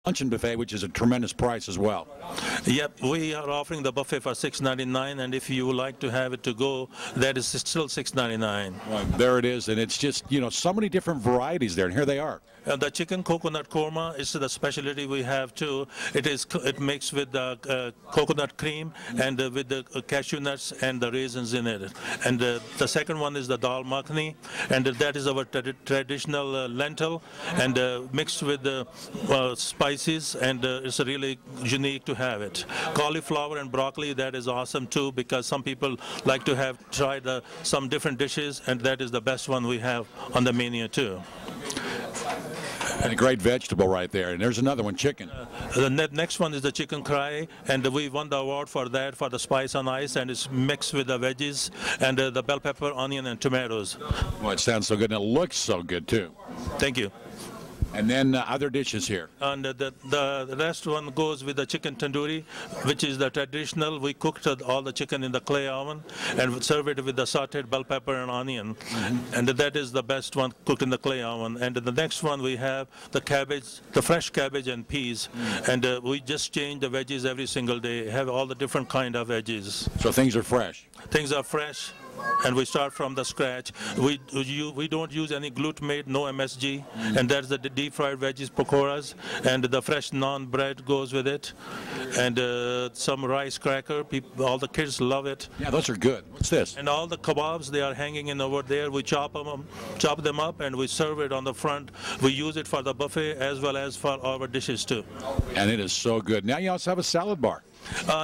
luncheon buffet, which is a tremendous price as well. Yep, we are offering the buffet for $6.99, and if you would like to have it to go, that is still $6.99. Well, there it is, and it's just, you know, so many different varieties there, and here they are. The chicken coconut korma is the specialty we have too. It makes with the coconut cream and with the cashew nuts and the raisins in it. And the second one is the dal makhani, and that is our traditional lentil and mixed with the spices, and it's really unique to have it. Cauliflower and broccoli, that is awesome too, because some people like to have tried some different dishes, and that is the best one we have on the menu too. And a great vegetable right there. And there's another one, chicken. The next one is the chicken krai, and we won the award for that, for the spice on ice, and it's mixed with the veggies and the bell pepper, onion, and tomatoes. Well, it sounds so good, and it looks so good too. Thank you. And then other dishes here. And the rest one goes with the chicken tandoori, which is the traditional. We cooked all the chicken in the clay oven and serve it with the sauteed bell pepper and onion. And that is the best one, cooked in the clay oven. And the next one we have the cabbage, the fresh cabbage and peas. And we just change the veggies every single day, have all the different kind of veggies. So things are fresh. Things are fresh. And we start from the scratch. We don't use any glutamate, no MSG, and that's the deep fried veggies pakoras, and the fresh naan bread goes with it, and some rice cracker. All the kids love it. Yeah, those are good. What's this? And all the kebabs, they are hanging in over there. We chop them up, and we serve it on the front. We use it for the buffet as well as for our dishes too. And it is so good. Now you also have a salad bar.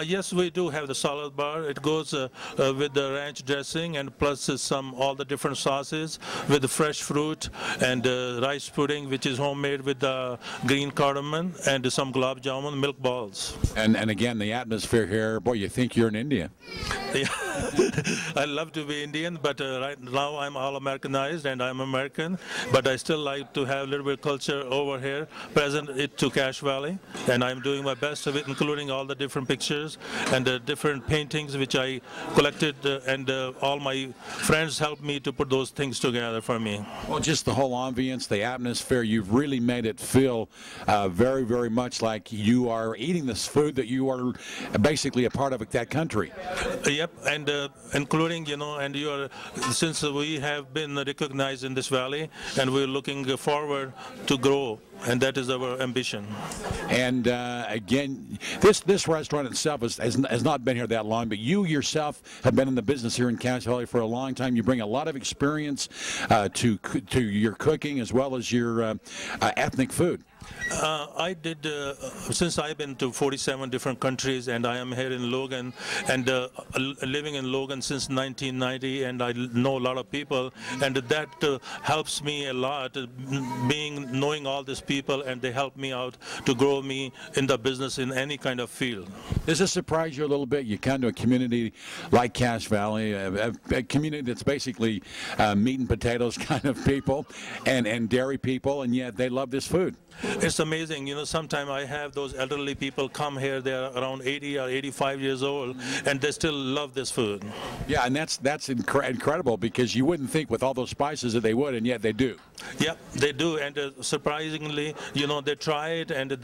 Yes, we do have the salad bar. It goes with the ranch dressing and plus all the different sauces with the fresh fruit and rice pudding, which is homemade with the green cardamom, and some gulab jamun milk balls. And again, the atmosphere here, boy, you think you're in India. Yeah. I love to be Indian, but right now I'm all Americanized and I'm American, but I still like to have a little bit of culture over here, present it to Cache Valley, and I'm doing my best of it, including all the different pictures and the different paintings which I collected, and all my friends helped me to put those things together for me. Well, just the whole ambience, the atmosphere, you've really made it feel very, very much like you are eating this food that you are basically a part of that country. Yep, and including, and since we have been recognized in this valley, and we're looking forward to grow, and that is our ambition. And again, this restaurant itself has not been here that long, but you yourself have been in the business here in Cache Valley for a long time. You bring a lot of experience to your cooking as well as your ethnic food. I did, since I've been to 47 different countries, and I am here in Logan, and living in Logan since 1990, and I know a lot of people, and that helps me a lot, knowing all these people, and they help me out to grow me in the business in any kind of field. Does this surprise you a little bit? You come to a community like Cache Valley, a community that's basically meat and potatoes kind of people, and dairy people, and yet they love this food. It's amazing. Sometimes I have those elderly people come here. They're around 80 or 85 years old, and they still love this food. Yeah, and that's incredible, because you wouldn't think with all those spices that they would, and yet they do. Yeah, they do, and surprisingly, they try it, and they